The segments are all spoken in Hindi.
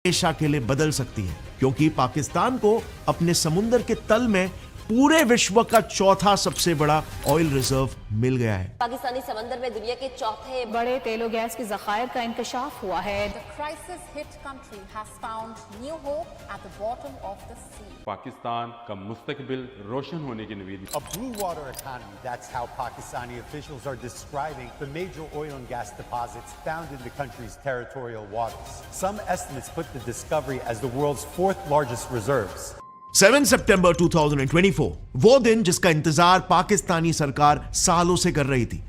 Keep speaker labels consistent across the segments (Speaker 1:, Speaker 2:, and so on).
Speaker 1: हमेशा के लिए बदल सकती है, क्योंकि पाकिस्तान को अपने समुद्र के तल में पूरे विश्व का चौथा सबसे बड़ा ऑयल रिजर्व मिल गया है।
Speaker 2: पाकिस्तानी समंदर में दुनिया के चौथे
Speaker 3: बड़े तेल और गैस के ज़खायर का इंकशाफ हुआ है।
Speaker 4: The crisis-hit country has found new hope at the bottom of the sea.
Speaker 5: Pakistan का मुस्तकबिल रोशन होने की उम्मीद।
Speaker 6: A blue water economy, that's how Pakistani officials are describing the major oil and gas deposits found in the country's territorial waters. Some estimates put the discovery as the world's fourth largest reserves.
Speaker 1: 7 सितंबर 2024 वो दिन जिसका इंतजार पाकिस्तानी सरकार सालों से कर रही थी।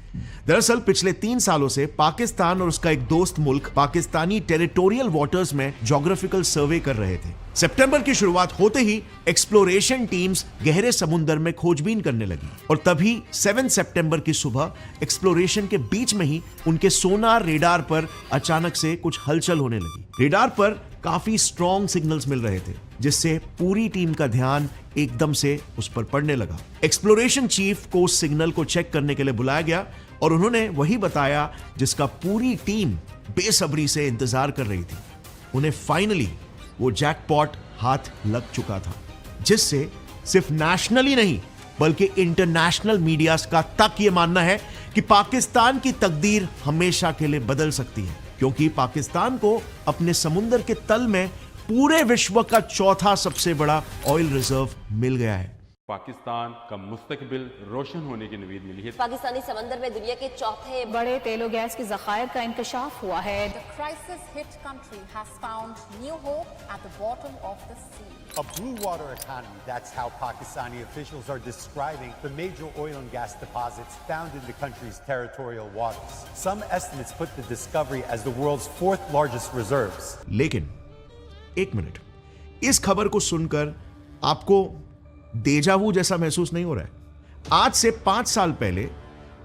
Speaker 1: दरअसल पिछले 3 सालों से पाकिस्तान और उसका एक दोस्त मुल्क पाकिस्तानी टेरिटोरियल वाटर्स में ज्योग्राफिकल सर्वे कर रहे थे। सितंबर की शुरुआत होते ही एक्सप्लोरेशन टीम्स गहरे समुद्र में खोजबीन करने लगी और तभी 7 सितंबर की सुबह एक्सप्लोरेशन के बीच में ही उनके सोनार रेडार पर अचानक से कुछ हलचल होने लगी। रेडार पर काफी स्ट्रॉन्ग सिग्नल्स मिल रहे थे, जिससे पूरी टीम का ध्यान एकदम से उस पर पड़ने लगा। एक्सप्लोरेशन चीफ को उस सिग्नल को चेक करने के लिए बुलाया गया और उन्होंने वही बताया जिसका पूरी टीम बेसब्री से इंतजार कर रही थी। उन्हें फाइनली वो जैकपॉट हाथ लग चुका था, जिससे सिर्फ नेशनली नहीं बल्कि इंटरनेशनल मीडिया का तक ये मानना है कि पाकिस्तान की तकदीर हमेशा के लिए बदल सकती है, क्योंकि पाकिस्तान को अपने समुद्र के तल में पूरे विश्व का चौथा सबसे बड़ा ऑयल रिजर्व मिल गया है।
Speaker 5: पाकिस्तान का मुस्तकबिल रोशन होने की उम्मीद मिली है।
Speaker 2: पाकिस्तानी समंदर में दुनिया के चौथे
Speaker 3: बड़े तेल और गैस के ज़खायर का इंकशाफ हुआ है।
Speaker 4: The crisis-hit country has found new hope at the bottom of the sea.
Speaker 6: A blue water economy, that's how Pakistani officials are describing the major oil and gas deposits found in the country's territorial waters. Some estimates put the discovery as the world's fourth largest reserves.
Speaker 1: लेकिन एक मिनट, इस खबर को सुनकर आपको देजावू जैसा महसूस नहीं हो रहा है? आज से 5 साल पहले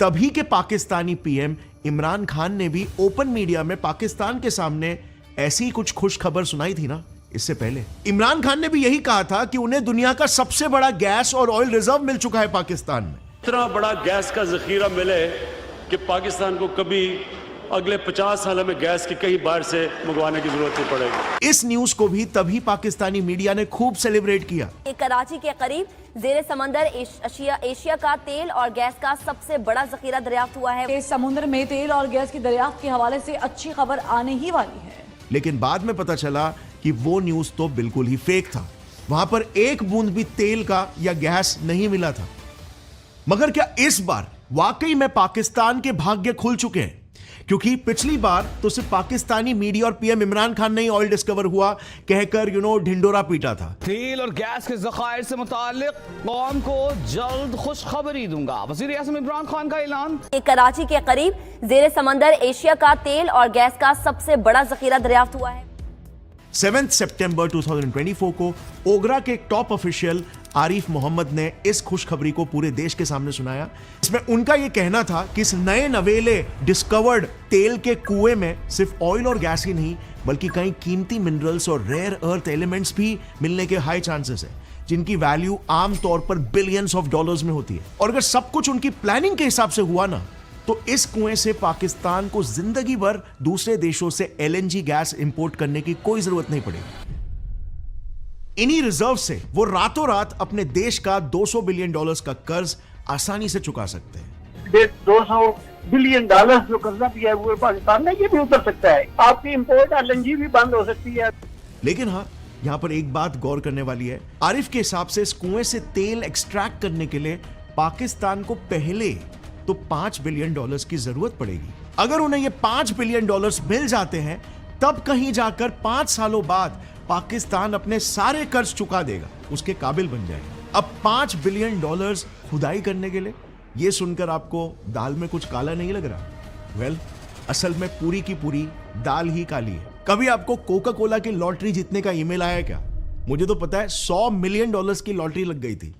Speaker 1: तभी के पाकिस्तानी पीएम इमरान खान ने भी ओपन मीडिया में पाकिस्तान के सामने ऐसी कुछ खुश खबर सुनाई थी ना। इससे पहले इमरान खान ने भी यही कहा था कि उन्हें दुनिया का सबसे बड़ा गैस और ऑयल रिजर्व मिल चुका है पाकिस्तान में।
Speaker 7: इतना बड़ा गैस का जखीरा मिले कि पाकिस्तान को कभी अगले 50 साल में गैस की कहीं बाहर से मंगवाने की जरूरत नहीं पड़ेगी।
Speaker 1: इस न्यूज को भी तभी पाकिस्तानी मीडिया ने खूब सेलिब्रेट किया।
Speaker 2: कराची के करीब जेरे समंदर एशिया का तेल और गैस का सबसे बड़ा जखीरा दरियाफ्त हुआ है।
Speaker 3: इस समुद्र में तेल और गैस की दरियाफ्त के हवाले से अच्छी खबर आने ही वाली है।
Speaker 1: लेकिन बाद में पता चला कि वो न्यूज तो बिल्कुल ही फेक था। वहां पर एक बूंद भी तेल का या गैस नहीं मिला था। मगर क्या इस बार वाकई में पाकिस्तान के भाग्य खुल चुके हैं? क्योंकि पिछली बार तो सिर्फ पाकिस्तानी मीडिया और पीएम इमरान खान ने ही ऑयल डिस्कवर हुआ कहकर ढिंडोरा पीटा था।
Speaker 8: तेल और गैस के ज़खायर से मुताल्लिक कौम को जल्द खुशखबरी दूंगा, वज़ीर आज़म इमरान खान का ऐलान।
Speaker 2: कराची के करीब जेरे समंदर एशिया का तेल और गैस का सबसे बड़ा जखीरा दरियाफ्त हुआ है।
Speaker 1: 7 सितंबर 2024 को ओगरा के टॉप ऑफिशियल आरिफ मोहम्मद ने इस खुशखबरी को पूरे देश के सामने सुनाया। इसमें उनका यह कहना था कि इस नए नवेले डिस्कवर्ड तेल के कुएं में सिर्फ ऑयल और गैस ही नहीं बल्कि कई कीमती मिनरल्स और रेयर अर्थ एलिमेंट्स भी मिलने के हाई चांसेस है, जिनकी वैल्यू आमतौर पर बिलियंस ऑफ डॉलर्स में होती है। और अगर सब कुछ उनकी प्लानिंग के हिसाब से हुआ ना, तो इस कुएं से पाकिस्तान को जिंदगी भर दूसरे देशों से एलएनजी गैस इंपोर्ट करने की कोई जरूरत नहीं पड़ेगी। इन्हीं रिजर्व से वो रातों रात अपने देश का $200 बिलियन का कर्ज आसानी से चुका सकते हैं।
Speaker 9: 200 बिलियन डॉलर जो कर्जा दिया है वो पाकिस्तान में ये भी उतर सकता है। आपकी इंपोर्ट एलएनजी भी बंद हो सकती है।
Speaker 1: लेकिन हाँ, यहाँ पर एक बात गौर करने वाली है। आरिफ के हिसाब से इस कुएं से तेल एक्सट्रैक्ट करने के लिए पाकिस्तान को पहले तो $5 बिलियन की जरूरत पड़ेगी। अगर उन्हें ये $5 बिलियन मिल जाते हैं, तब कहीं जाकर 5 सालों बाद पाकिस्तान अपने सारे कर्ज चुका देगा, उसके काबिल बन जाएगा। अब $5 बिलियन खुदाई करने के लिए, यह सुनकर आपको दाल में कुछ काला नहीं लग रहा? वेल, असल में पूरी की पूरी दाल ही काली है। कभी आपको कोका कोला की लॉटरी जीतने का ईमेल आया क्या? मुझे तो पता है $100 मिलियन की लॉटरी लग गई थी,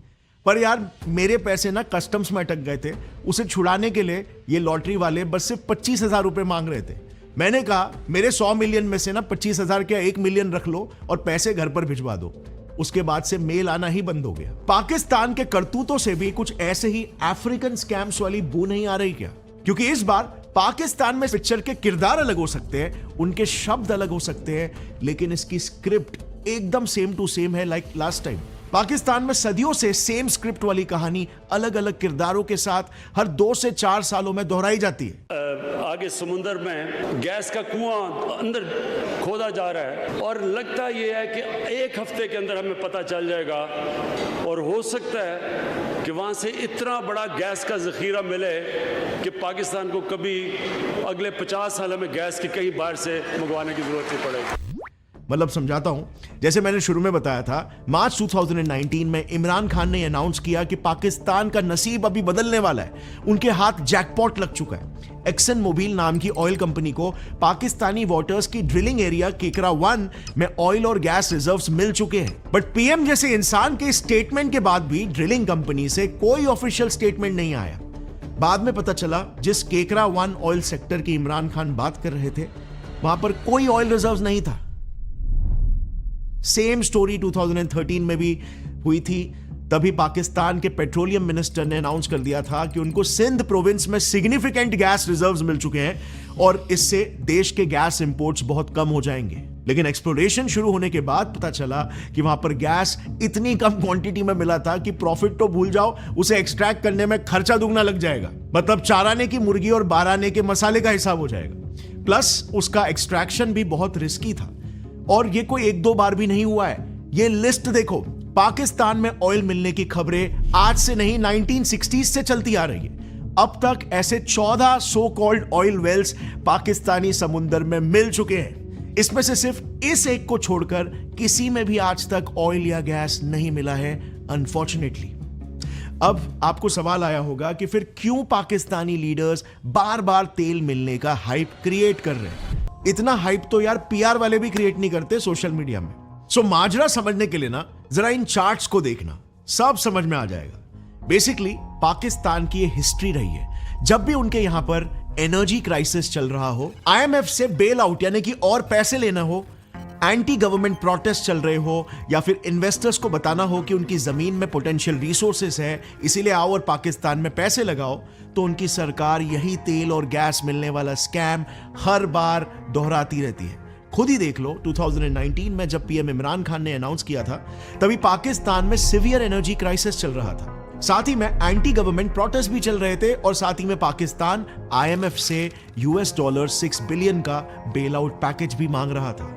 Speaker 1: पर यार मेरे पैसे ना कस्टम्स में अटक गए थे। उसे छुड़ाने के लिए ये लॉटरी वाले बस सिर्फ 25,000 रुपए मांग रहे थे। मैंने कहा मेरे 100 मिलियन में से ना 25,000 क्या 1 मिलियन रख लो और पैसे घर पर भिजवा दो। उसके बाद से मेल आना ही बंद हो गया। पाकिस्तान के करतूतों से भी कुछ ऐसे ही अफ्रीकन स्कैम्स वाली बू नहीं आ रही क्या? क्योंकि इस बार पाकिस्तान में पिक्चर के किरदार अलग हो सकते हैं, उनके शब्द अलग हो सकते हैं, लेकिन इसकी स्क्रिप्ट एकदम सेम टू सेम है लाइक लास्ट टाइम। पाकिस्तान में सदियों से सेम स्क्रिप्ट वाली कहानी अलग अलग किरदारों के साथ हर 2 से 4 सालों में दोहराई जाती है।
Speaker 7: आगे समुंदर में गैस का कुआं अंदर खोदा जा रहा है और लगता ये है कि 1 हफ्ते के अंदर हमें पता चल जाएगा और हो सकता है कि वहाँ से इतना बड़ा गैस का ज़ख़ीरा मिले कि पाकिस्तान को कभी अगले 50 सालों में गैस की कहीं बाहर से मंगवाने की ज़रूरत नहीं पड़ेगी।
Speaker 1: मतलब समझाता हूं, जैसे मैंने शुरू में बताया था, मार्च 2019 में इमरान खान ने अनाउंस किया कि पाकिस्तान का नसीब अभी बदलने वाला है। उनके हाथ जैकपॉट लग चुका है। एक्सन मोबिल नाम की ऑयल कंपनी को पाकिस्तानी वाटर्स की ड्रिलिंग एरिया केकरा 1 में ऑयल और गैस रिजर्व्स मिल चुके हैं। बट पीएम जैसे इंसान के स्टेटमेंट के बाद भी ड्रिलिंग कंपनी से कोई ऑफिशियल स्टेटमेंट नहीं आया। बाद में पता चला जिस केकरा 1 ऑयल सेक्टर की इमरान खान बात कर रहे थे, वहां पर कोई ऑयल रिजर्व्स नहीं था। सेम स्टोरी 2013 में भी हुई थी। तभी पाकिस्तान के पेट्रोलियम मिनिस्टर ने अनाउंस कर दिया था कि उनको सिंध प्रोविंस में सिग्निफिकेंट गैस रिजर्व्स मिल चुके हैं और इससे देश के गैस इंपोर्ट्स बहुत कम हो जाएंगे। लेकिन एक्सप्लोरेशन शुरू होने के बाद पता चला कि वहां पर गैस इतनी कम क्वांटिटी में मिला था कि प्रॉफिट तो भूल जाओ, उसे एक्सट्रैक्ट करने में खर्चा दुगना लग जाएगा। मतलब 4 आने की मुर्गी और 12 आने के मसाले का हिसाब हो जाएगा। प्लस उसका एक्सट्रैक्शन भी बहुत रिस्की था और ये कोई 1-2 बार भी नहीं हुआ है। ये लिस्ट देखो, पाकिस्तान में ऑयल मिलने की खबरें आज से नहीं 1960s से चलती आ रही है। अब तक ऐसे 14 so called oil wells Pakistani समुंदर में मिल चुके हैं। इसमें से सिर्फ इस एक को छोड़कर किसी में भी आज तक ऑयल या गैस नहीं मिला है, अनफॉर्चुनेटली। अब आपको सवाल आया होगा कि फिर क्यों पाकिस्तानी लीडर्स बार बार तेल मिलने का हाइप क्रिएट कर रहे हैं। इतना हाइप तो यार पीआर वाले भी क्रिएट नहीं करते सोशल मीडिया में। सो माजरा समझने के लिए ना जरा इन चार्ट्स को देखना, सब समझ में आ जाएगा। बेसिकली पाकिस्तान की ये हिस्ट्री रही है। जब भी उनके यहां पर एनर्जी क्राइसिस चल रहा हो, आईएमएफ से बेल आउट यानी कि और पैसे लेना हो, एंटी गवर्नमेंट प्रोटेस्ट चल रहे हो, या फिर इन्वेस्टर्स को बताना हो कि उनकी जमीन में पोटेंशियल रिसोर्सेस है, इसीलिए आओ और पाकिस्तान में पैसे लगाओ, तो उनकी सरकार यही तेल और गैस मिलने वाला स्कैम हर बार दोहराती रहती है। खुद ही देख लो, 2019 में जब पीएम इमरान खान ने अनाउंस किया था, तभी पाकिस्तान में सीवियर एनर्जी क्राइसिस चल रहा था। साथ ही में एंटी गवर्नमेंट प्रोटेस्ट भी चल रहे थे और साथ ही में पाकिस्तान आईएमएफ से $6 बिलियन का बेल आउट पैकेज भी मांग रहा था।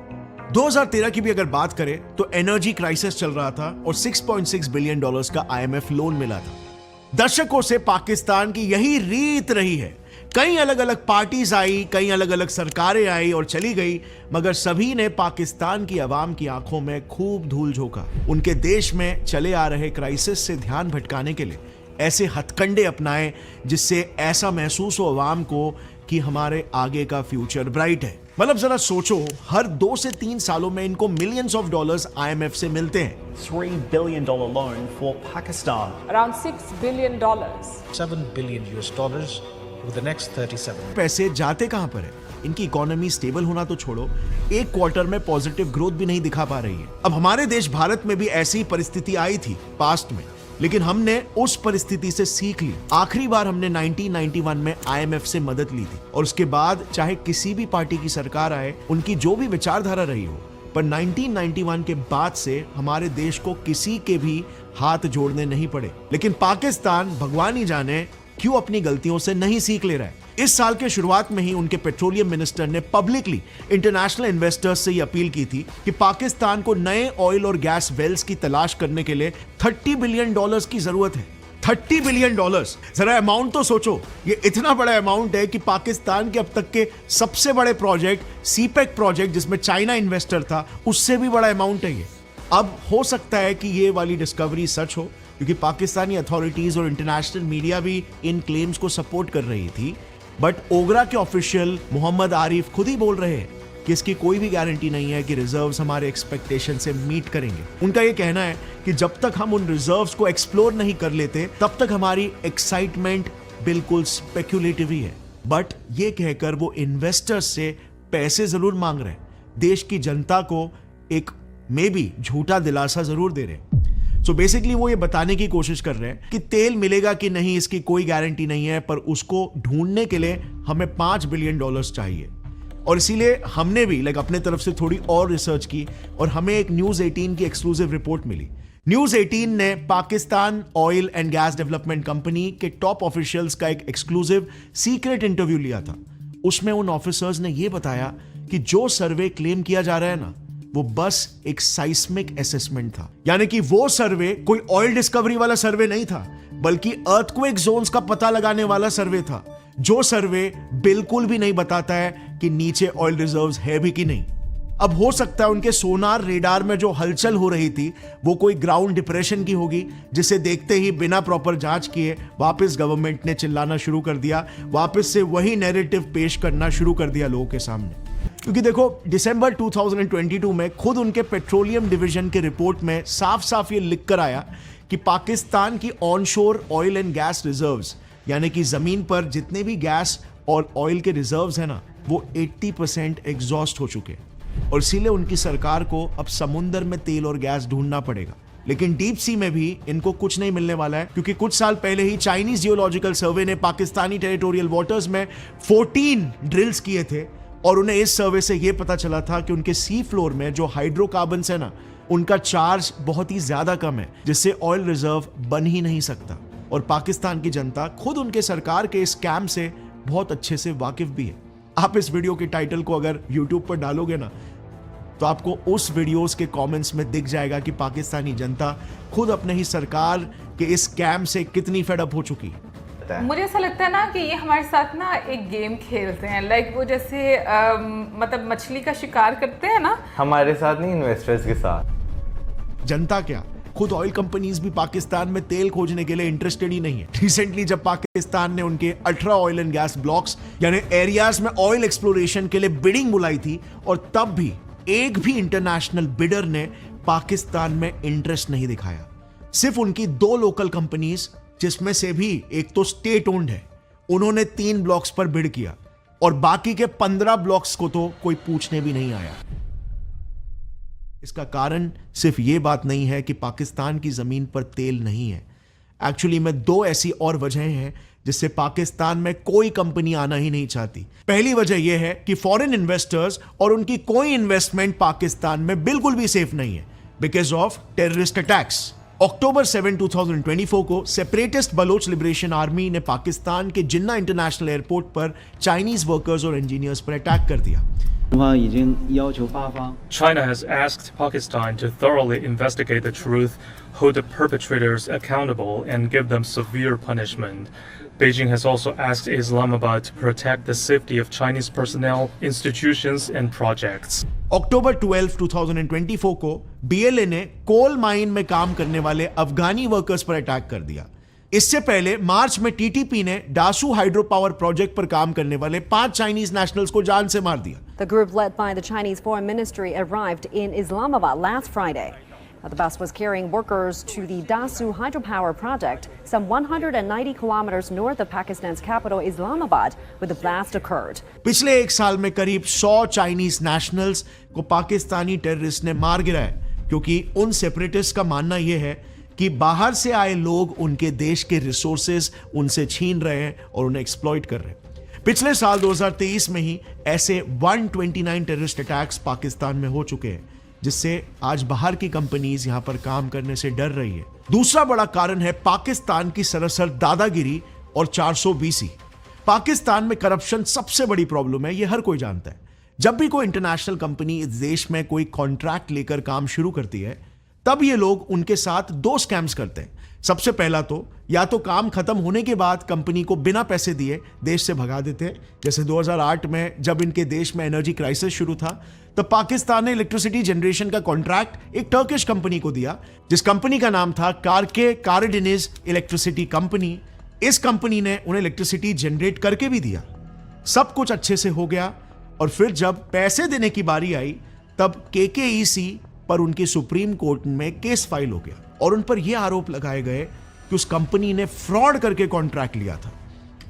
Speaker 1: 2013 की भी अगर बात करें तो एनर्जी क्राइसिस चल रहा था और $6.6 बिलियन का आईएमएफ लोन मिला था। दशकों से पाकिस्तान की यही रीत रही है। कई अलग अलग पार्टीज आई, कई अलग अलग सरकारें आई और चली गई, मगर सभी ने पाकिस्तान की आवाम की आंखों में खूब धूल झोंका। उनके देश में चले आ रहे क्राइसिस से ध्यान भटकाने के लिए ऐसे हथकंडे अपनाए जिससे ऐसा महसूस हो आवाम को कि हमारे आगे का फ्यूचर ब्राइट है। मतलब जरा सोचो, हर 2 से 3 सालों में इनको मिलियंस ऑफ डॉलर्स आईएमएफ से मिलते हैं।
Speaker 10: $3 billion loan for Pakistan.
Speaker 4: Around $6 billion.
Speaker 11: $7 billion over the next 37.
Speaker 1: पैसे जाते कहां पर है? इनकी इकोनॉमी स्टेबल होना तो छोड़ो, एक क्वार्टर में पॉजिटिव ग्रोथ भी नहीं दिखा पा रही है। अब हमारे देश भारत में भी ऐसी परिस्थिति आई थी पास्ट में, लेकिन हमने उस परिस्थिति से सीख ली। आखिरी बार हमने 1991 में आईएमएफ से मदद ली थी और उसके बाद चाहे किसी भी पार्टी की सरकार आए, उनकी जो भी विचारधारा रही हो, पर 1991 के बाद से हमारे देश को किसी के भी हाथ जोड़ने नहीं पड़े। लेकिन पाकिस्तान भगवान ही जाने क्यों अपनी गलतियों से नहीं सीख ले रहा है। इस साल के शुरुआत में ही उनके पेट्रोलियम मिनिस्टर ने पब्लिकली इंटरनेशनल इन्वेस्टर्स से यह अपील की थी कि पाकिस्तान को नए ऑयल और गैस वेल्स की तलाश करने के लिए $30 बिलियन की जरूरत है। $30 बिलियन, जरा अमाउंट तो सोचो। ये इतना बड़ा अमाउंट है कि पाकिस्तान के अब तक के सबसे बड़े प्रोजेक्ट सीपेक प्रोजेक्ट, जिसमें चाइना इन्वेस्टर था, उससे भी बड़ा अमाउंट है ये। अब हो सकता है कि ये वाली डिस्कवरी सच हो, क्योंकि पाकिस्तानी अथॉरिटीज और इंटरनेशनल मीडिया भी इन क्लेम्स को सपोर्ट कर रही थी। बट ओगरा के ऑफिशियल मोहम्मद आरिफ खुद ही बोल रहे हैं कि इसकी कोई भी गारंटी नहीं है कि रिजर्व्स हमारे एक्सपेक्टेशन से मीट करेंगे। उनका यह कहना है कि जब तक हम उन रिजर्व्स को एक्सप्लोर नहीं कर लेते, तब तक हमारी एक्साइटमेंट बिल्कुल स्पेक्युलेटिव ही है। बट ये कहकर वो इन्वेस्टर्स से पैसे जरूर मांग रहे हैं, देश की जनता को एक मे बी झूठा दिलासा जरूर दे रहे हैं। सो बेसिकली वो ये बताने की कोशिश कर रहे हैं कि तेल मिलेगा कि नहीं इसकी कोई गारंटी नहीं है, पर उसको ढूंढने के लिए हमें $5 बिलियन चाहिए। और इसीलिए हमने भी अपने तरफ से थोड़ी और रिसर्च की और हमें एक न्यूज़ 18 की एक्सक्लूसिव रिपोर्ट मिली। न्यूज़ 18 ने Pakistan oil and gas development company के टॉप ऑफिशियल्स का एक एक्सक्लूसिव सीक्रेट इंटरव्यू लिया था। उसमें उन ऑफिसर्स ने यह बताया कि जो सर्वे क्लेम किया जा रहा है ना, वो बस एक साइस्मिक असेसमेंट था। यानी कि वो सर्वे कोई ऑयल डिस्कवरी वाला सर्वे नहीं था, बल्कि अर्थक्वेक जोन्स का पता लगाने वाला सर्वे था, जो सर्वे बिल्कुल भी नहीं बताता है कि नीचे ऑयल रिजर्व्स है भी कि नहीं। अब हो सकता है उनके सोनार रेडार में जो हलचल हो रही थी वो कोई ग्राउंड डिप्रेशन की होगी, जिसे देखते ही बिना प्रॉपर जांच किए वापस गवर्नमेंट ने चिल्लाना शुरू कर दिया, वापस से वही नैरेटिव पेश करना शुरू कर दिया लोगों के सामने। क्योंकि देखो, दिसंबर 2022 में खुद उनके पेट्रोलियम डिवीजन के रिपोर्ट में साफ साफ ये लिख कर आया कि पाकिस्तान की onshore oil and gas reserves, यानी कि जमीन पर जितने भी गैस और ऑयल के रिजर्व्स हैं ना, वो 80% एग्जॉस्ट हो चुके हैं। और इसीलिए उनकी सरकार को अब समुद्र में तेल और गैस ढूंढना पड़ेगा। लेकिन डीप सी में भी इनको कुछ नहीं मिलने वाला है, क्योंकि कुछ साल पहले ही चाइनीज जियोलॉजिकल सर्वे ने पाकिस्तानी टेरिटोरियल वाटर्स में 14 ड्रिल्स किए थे और उन्हें इस सर्वे से यह पता चला था कि उनके सी फ्लोर में जो हाइड्रोकार्बन्स है ना, उनका चार्ज बहुत ही ज्यादा कम है, जिससे ऑयल रिजर्व बन ही नहीं सकता। और पाकिस्तान की जनता खुद उनके सरकार के इस स्कैम से बहुत अच्छे से वाकिफ भी है। आप इस वीडियो के टाइटल को अगर YouTube पर डालोगे ना, तो आपको उस वीडियोस के कमेंट्स में दिख जाएगा कि पाकिस्तानी जनता खुद अपने ही सरकार के इस स्कैम से कितनी फेड अप हो चुकी है।
Speaker 12: मुझे ऐसा लगता है ना कि ये हमारे साथ ना एक गेम खेलते हैं, लाइक वो जैसे मतलब मछली का शिकार करते हैं ना, हमारे साथ नहीं, इन्वेस्टर्स के साथ।
Speaker 1: जनता क्या, खुद ऑयल कंपनीज भी पाकिस्तान में तेल खोजने के लिए इंटरेस्टेड ही नहीं है। रिसेंटली जब पाकिस्तान ने उनके 18 ऑयल एंड गैस ब्लॉक्स यानी एरियाज में ऑयल एक्सप्लोरेशन के लिए बिडिंग बुलाई थी, और तब भी एक भी इंटरनेशनल बिडर ने पाकिस्तान में इंटरेस्ट नहीं दिखाया। सिर्फ उनकी 2 लोकल कंपनीज, जिसमें से भी एक तो स्टेट ओन्ड है, उन्होंने 3 ब्लॉक्स पर बिड किया, और बाकी के 15 ब्लॉक्स को तो कोई पूछने भी नहीं आया। इसका कारण सिर्फ यह बात नहीं है कि पाकिस्तान की जमीन पर तेल नहीं है। एक्चुअली में 2 ऐसी और वजहें हैं जिससे पाकिस्तान में कोई कंपनी आना ही नहीं चाहती। पहली वजह यह है कि फॉरेन इन्वेस्टर्स और उनकी कोई इन्वेस्टमेंट पाकिस्तान में बिल्कुल भी सेफ नहीं है, बिकॉज ऑफ टेररिस्ट अटैक्स। अक्टूबर 7, 2024 को सेपरेटिस्ट बलोच लिबरेशन आर्मी ने पाकिस्तान के जिन्ना इंटरनेशनल एयरपोर्ट पर चाइनीज वर्कर्स और इंजीनियर्स पर अटैक कर दिया।
Speaker 13: China has asked Pakistan to thoroughly investigate the truth, hold the perpetrators accountable, and give them severe punishment. Beijing has also asked Islamabad to protect the safety of Chinese personnel, institutions, and projects.
Speaker 1: अक्टूबर 12, 2024 को BLA ने कोल माइन में काम करने वाले अफगानी वर्कर्स पर अटैक कर दिया। इससे पहले मार्च में TTP ने डासू हाइड्रो पावर प्रोजेक्ट पर काम करने वाले 5 चाइनीज नेशनल्स को जान से मार दिया।
Speaker 14: The group led by the Chinese Foreign Ministry arrived in Islamabad last Friday. The bus was carrying workers to the Dasu hydropower project, some 190 kilometers north of Pakistan's capital Islamabad, where the blast occurred.
Speaker 1: पिछले 1 साल में करीब 100 चाइनीज नेशनल्स को पाकिस्तानी टेररिस्ट ने मार गिराया, क्योंकि उन सेपरेटिस्ट का मानना यह है कि बाहर से आए लोग उनके देश के रिसोर्सेज उनसे छीन रहे हैं और उन्हें एक्सप्लॉइट कर रहे हैं। पिछले साल 2023 में ही ऐसे 129 टेररिस्ट अटैक्स पाकिस्तान में हो चुके हैं, जिससे आज बाहर की कंपनीज यहां पर काम करने से डर रही है। दूसरा बड़ा कारण है पाकिस्तान की सरासर दादागिरी और 420। पाकिस्तान में करप्शन सबसे बड़ी प्रॉब्लम है, यह हर कोई जानता है। जब भी कोई इंटरनेशनल कंपनी इस देश में कोई कॉन्ट्रैक्ट लेकर काम शुरू करती है, तब ये लोग उनके साथ 2 स्कैम्स करते हैं। सबसे पहला तो या तो काम खत्म होने के बाद कंपनी को बिना पैसे दिए देश से भगा देते हैं, जैसे 2008 में जब इनके देश में एनर्जी क्राइसिस शुरू था, तब पाकिस्तान ने इलेक्ट्रिसिटी जनरेशन का कॉन्ट्रैक्ट एक टर्किश कंपनी को दिया, जिस कंपनी का नाम था कारके काराडेनिज इलेक्ट्रिसिटी कंपनी। इस कंपनी ने उन्हें इलेक्ट्रिसिटी जनरेट करके भी दिया। सब कुछ अच्छे से हो गया, और फिर जब पैसे देने की बारी आई, तब KKEC पर उनकी सुप्रीम कोर्ट में केस फाइल हो गया, और उन पर यह आरोप लगाए गए कि उस कंपनी ने फ्रॉड करके कॉन्ट्रैक्ट लिया था।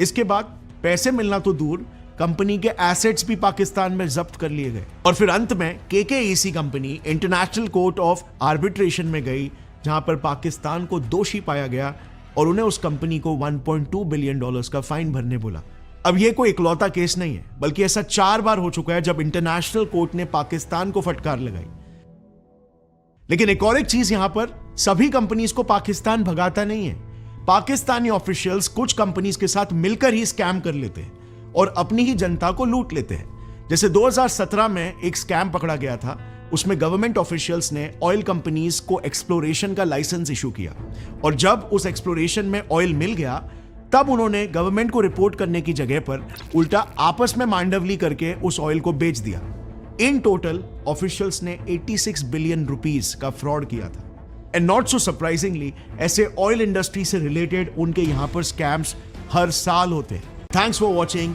Speaker 1: इसके बाद पैसे मिलना तो दूर, कंपनी के एसेट्स भी पाकिस्तान में जब्त कर लिए गए, और फिर अंत में KKEC company international court of arbitration में गई, जहां पर पाकिस्तान को दोषी पाया गया और उन्हें उस कंपनी को $1.2 बिलियन का फाइन भरने बोला। अब यह कोई इकलौता केस नहीं है, बल्कि ऐसा 4 बार हो चुका है जब इंटरनेशनल कोर्ट ने पाकिस्तान को फटकार लगाई। लेकिन एक और चीज यहां पर, सभी कंपनीज को पाकिस्तान भगाता नहीं है। पाकिस्तानी ऑफिशियल्स कुछ कंपनीज के साथ मिलकर ही स्कैम कर लेते हैं और अपनी ही जनता को लूट लेते हैं। जैसे 2017 में एक स्कैम पकड़ा गया था, उसमें गवर्नमेंट ऑफिशियल्स ने ऑयल कंपनीज को एक्सप्लोरेशन का लाइसेंस इशू किया और जब उस एक्सप्लोरेशन में ऑयल मिल गया तब उन्होंने गवर्नमेंट को रिपोर्ट करने की जगह पर उल्टा आपस में मांडवली करके उस ऑयल को बेच दिया। इन टोटल ऑफिशियल्स ने 86 बिलियन रुपीस का फ्रॉड किया था। एंड नॉट सो सरप्राइजिंगली ऐसे ऑयल इंडस्ट्री से रिलेटेड उनके यहां पर स्कैम्स हर साल होते हैं। Thanks for watching.